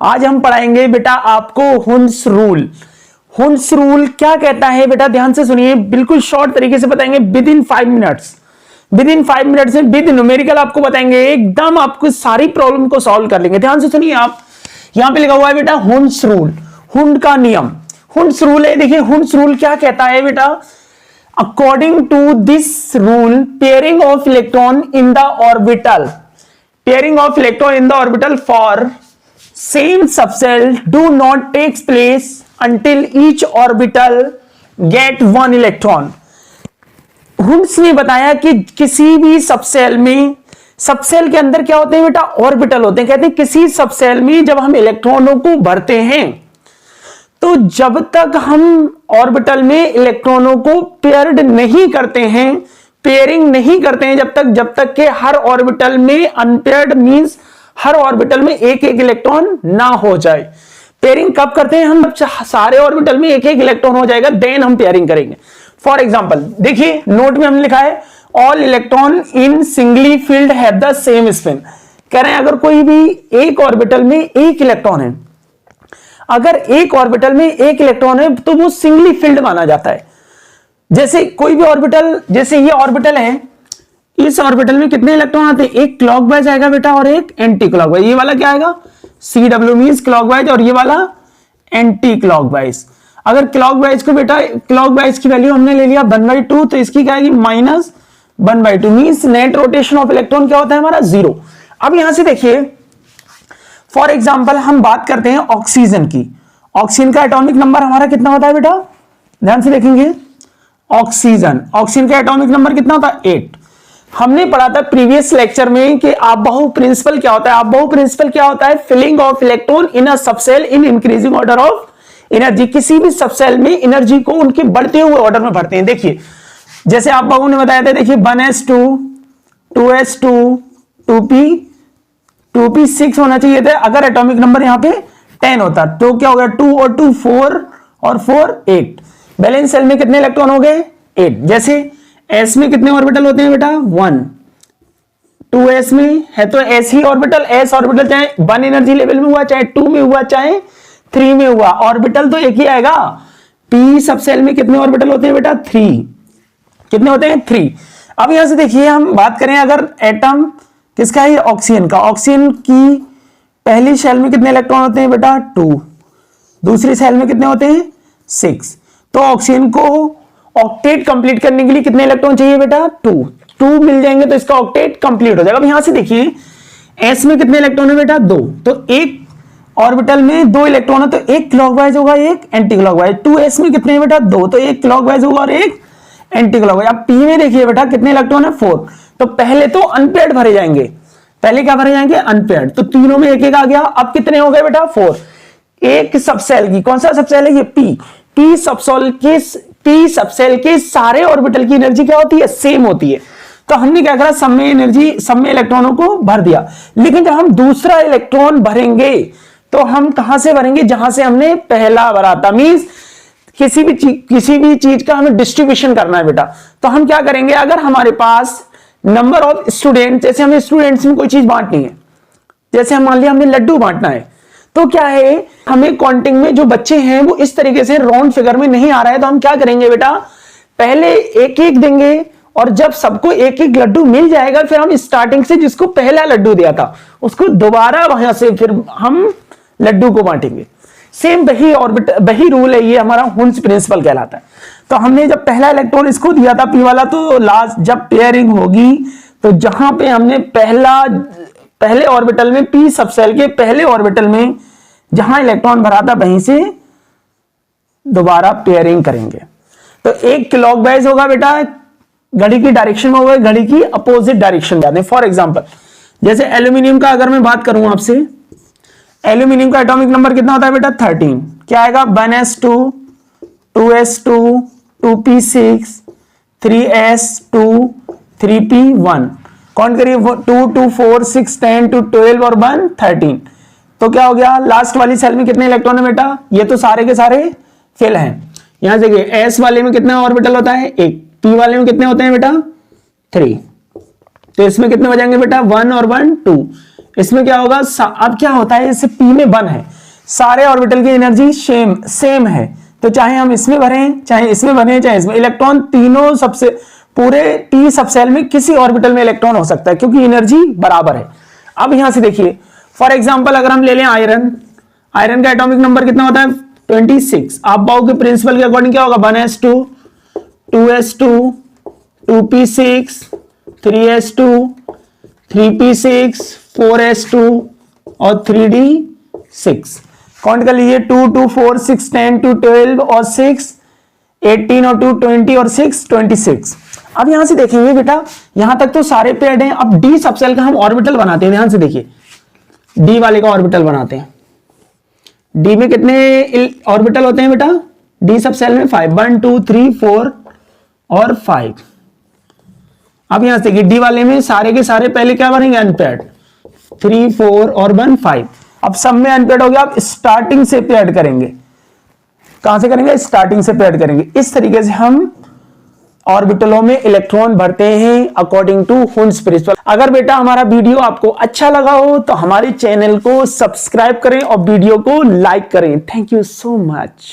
आज हम पढ़ाएंगे बेटा आपको हुन्स रूल। हुन्स रूल क्या कहता है बेटा, ध्यान से सुनिए, बिल्कुल शॉर्ट तरीके से बताएंगे with in 5 minutes. With in 5 minutes में विद न्यूमेरिकल आपको बताएंगे, एकदम आपको सारी प्रॉब्लम को सॉल्व कर लेंगे। ध्यान से सुनिए आप, यहां पे लिखा हुआ है बेटा हुन्स रूल, हुंड का नियम। हुन्स रूल है, देखिए हुन्स रूल क्या कहता है बेटा, according to this rule pairing of electron in the orbital, pairing of electron in the orbital for same subshell do not takes place until each orbital get one electron। Hund's ने बताया कि किसी भी subshell में, subshell के अंदर क्या होते हैं बेटा, ऑर्बिटल होते हैं। कहते हैं किसी सबसेल में जब हम इलेक्ट्रॉनों को भरते हैं तो जब तक हम ऑर्बिटल में इलेक्ट्रॉनों को पेयर्ड नहीं करते हैं, पेयरिंग नहीं करते हैं, जब तक के हर ऑर्बिटल में अनपेयर्ड मींस हर ऑर्बिटल में एक एक इलेक्ट्रॉन ना हो जाए। पेयरिंग कब करते हैं हम, सारे ऑर्बिटल में एक एक इलेक्ट्रॉन हो जाएगा देन हम पेयरिंग करेंगे। फॉर एग्जांपल देखिए नोट में हमने लिखा है all electron in singly field have the same spin. कह रहे हैं अगर कोई भी एक ऑर्बिटल में एक इलेक्ट्रॉन है, अगर एक ऑर्बिटल में एक इलेक्ट्रॉन है तो वो सिंगली फील्ड माना जाता है। जैसे कोई भी ऑर्बिटल, जैसे ये ऑर्बिटल है, इस ऑर्बिटल में कितने इलेक्ट्रॉन आते हैं, एक क्लॉकवाइज आएगा बेटा और एक एंटी क्लॉकवाइज। ये वाला क्या आएगा, CW मींस क्लॉकवाइज, और ये वाला एंटी क्लॉकवाइज। अगर क्लॉकवाइज को बेटा, क्लॉकवाइज की वैल्यू हमने ले लिया 1/2, तो इसकी क्या आएगी -1/2 means net rotation of electron क्या होता है हमारा 0। अब यहां से देखिए फॉर एग्जांपल हम बात करते हैं ऑक्सीजन की। ऑक्सीजन का एटॉमिक नंबर हमारा कितना होता है बेटा, ध्यान से देखेंगे, ऑक्सीजन का एटॉमिक नंबर कितना होता है 8। हमने पढ़ा था प्रीवियस लेक्चर में कि आपबाहु प्रिंसिपल क्या होता है। आपबाहु प्रिंसिपल क्या होता है, filling of electron in a subshell in increasing order of energy. किसी भी सबसेल में एनर्जी को उनके बढ़ते हुए ऑर्डर में भरते हैं। देखिए जैसे आपबाहु ने बताया था, देखिए 1s2 2s2 2p 2p6 होना चाहिए था। अगर एटॉमिक नंबर यहां पे 10 होता तो क्या होगा, 2 और 2 4 और 4 8। बैलेंस सेल में कितने इलेक्ट्रॉन हो गए 8। जैसे S में कितने ऑर्बिटल होते हैं बेटा 1, 2s में है तो S ही ऑर्बिटल, S ऑर्बिटल चाहे 1 एनर्जी लेवल में हुआ, चाहे 2 में हुआ, चाहे 3 में हुआ, ऑर्बिटल तो एक ही आएगा। P सबसेल में कितने ऑर्बिटल होते हैं बेटा 3। कितने होते हैं 3। अब यहां से देखिए हम बात करें अगर एटम किसका है, ऑक्सीजन का। ऑक्सीजन की पहली शेल में कितने इलेक्ट्रॉन होते हैं बेटा 2, दूसरी शेल में कितने होते हैं 6। तो ऑक्सीजन को ऑक्टेट कंप्लीट करने के लिए कितने इलेक्ट्रॉन चाहिए बेटा 2 मिल जाएंगे तो इसका ऑक्टेट कंप्लीट हो जाएगा। अब यहां से देखिए S में कितने इलेक्ट्रॉन है बेटा 2, तो एक ऑर्बिटल में 2 इलेक्ट्रॉन है तो एक क्लॉकवाइज होगा एक एंटी क्लॉकवाइज। 2s में कितने बेटा 2, तो एक क्लॉकवाइज होगा और एक एंटी क्लॉकवाइज। अब P में देखिए बेटा कितने इलेक्ट्रॉन है 4, तो पहले तो अनपेयर्ड भरे जाएंगे, पहले क्या भरे जाएंगे अनपेयर्ड, तो तीनों में एक एक आ गया। अब कितने हो गए बेटा 4। एक सबसेल की, कौन सा सबसेल है ये P सबसेल के सारे ऑर्बिटल की एनर्जी क्या होती है, सेम होती है। तो हमने क्या करा, सब में एनर्जी, सब में इलेक्ट्रॉनों को भर दिया। लेकिन जब हम दूसरा इलेक्ट्रॉन भरेंगे तो हम कहां से भरेंगे, जहां से हमने पहला भरा था। मींस किसी भी चीज का हमें डिस्ट्रीब्यूशन करना है बेटा। तो हम क्या करेंगे, अगर हमारे पास नंबर ऑफ स्टूडेंट, जैसे हमें स्टूडेंट्स में कोई चीज बांटनी है, जैसे हम मान लिया हमें लड्डू बांटना है, तो क्या है हमें काउंटिंग में जो बच्चे हैं वो इस तरीके से राउंड फिगर में नहीं आ रहा है, तो हम क्या करेंगे बेटा, पहले एक एक देंगे और जब सबको एक एक लड्डू मिल जाएगा फिर हम स्टार्टिंग से जिसको पहला लड्डू दिया था उसको दोबारा वहां से फिर हम लड्डू को बांटेंगे। सेम वही रूल है, ये हमारा हुन्स प्रिंसिपल कहलाता है। तो हमने जब पहला इलेक्ट्रॉन इसको दिया था P वाला, तो लास्ट जब पेयरिंग होगी तो जहां पे हमने पहले ऑर्बिटल में P सबसेल के पहले ऑर्बिटल में जहां इलेक्ट्रॉन भरा था वहीं से दोबारा पेयरिंग करेंगे। तो एक क्लॉकवाइज होगा बेटा, घड़ी की डायरेक्शन में होगा, घड़ी की अपोजिट डायरेक्शन में। फॉर एग्जांपल जैसे एल्यूमिनियम का अगर मैं बात करूं आपसे, एल्यूमिनियम का एटॉमिक नंबर कितना होता है बेटा 13। क्या आएगा 1s2 2s2 2p6 3s2 3p1। Count करिए 2 2 4 6 10 2 12 और 1 13। तो क्या हो गया, लास्ट वाली सेल में कितने इलेक्ट्रॉन है बेटा, ये तो सारे के सारे फिल हैं। यहां देखिए S वाले में कितना ऑर्बिटल होता है एक, P वाले में कितने होते हैं बेटा 3। तो इसमें कितने हो जाएंगे बेटा 1 और 1 2। इसमें क्या होगा, अब क्या होता है, जैसे P में 1 है सारे ऑर्बिटल की एनर्जी सेम है, तो चाहे हम इसमें भरें, चाहे इसमें भरें, चाहे इसमें, इलेक्ट्रॉन तीनों सबसे पूरे टी सबसेल में किसी ऑर्बिटल में इलेक्ट्रॉन हो सकता है क्योंकि एनर्जी बराबर है। अब यहां से देखिए, फॉर एग्जांपल अगर हम ले लें आयरन, आयरन का एटॉमिक नंबर कितना होता है 26। आप बाउ के प्रिंसिपल के अकॉर्डिंग क्या होगा 1s2 2s2 2p6 3s2 3p6 4s2 और 3d6। काउंट कर लीजिए 2 2 4 6 10 2 12 और 6 18 और 2 20 और 6 26। अब यहां से देखेंगे बेटा, यहां तक तो सारे पेड हैं। अब डी सबसेल का हम ऑर्बिटल बनाते हैं, ध्यान से देखिए, डी वाले का ऑर्बिटल बनाते हैं। डी में कितने ऑर्बिटल होते हैं बेटा, डी सबसेल में 5, 1 2 3 4 और 5। अब यहां से देखिए, डी वाले में सारे के सारे पहले क्या बनेंगे अनपेड, 3 4 और 1 5। अब सब में अनपेड हो गया, आप स्टार्टिंग से पेड करेंगे। कहां से करेंगे, स्टार्टिंग से पेड करेंगे। इस तरीके से हम ऑर्बिटलों में इलेक्ट्रॉन भरते हैं अकॉर्डिंग टू हुंस प्रिंसिपल। अगर बेटा हमारा वीडियो आपको अच्छा लगा हो तो हमारे चैनल को सब्सक्राइब करें और वीडियो को लाइक करें। Thank you so much.